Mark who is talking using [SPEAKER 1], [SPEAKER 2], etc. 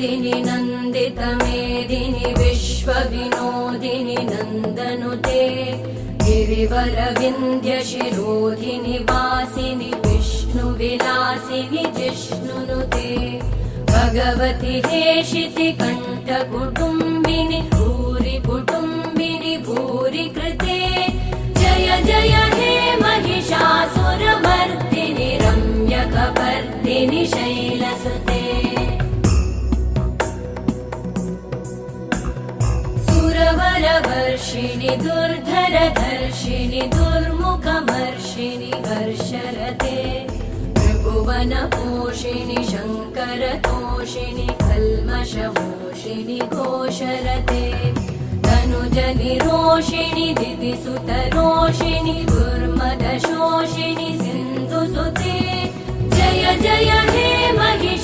[SPEAKER 1] नन्दिनि नन्दितमेदिनि विश्वविनोदिनि नन्दनुते गिरिवरविन्ध्यशिरोधिनि वासिनि विष्णुविलासिनि जिष्णुनुते भगवति हेशिति कण्ठकुटुम्बिनि भूरि कुटुम्बिनि भूरि कृते जय जय हे महिषासुरमर्दिनि रम्यकपर्दिनि शैलसुते सुरवरवर्षिणि दुर्धरधर्षिणि दुर्मुखमर्षिणि हर्षरते त्रिभुवनपोषिणि शङ्करतोषिणि कल्मषमोषिणि घोषरते तनुजनिरोषिणि दिदिसुतरोषिणि दुर्मदशोषिणि सिन्धुसुते जय जय हे महिषा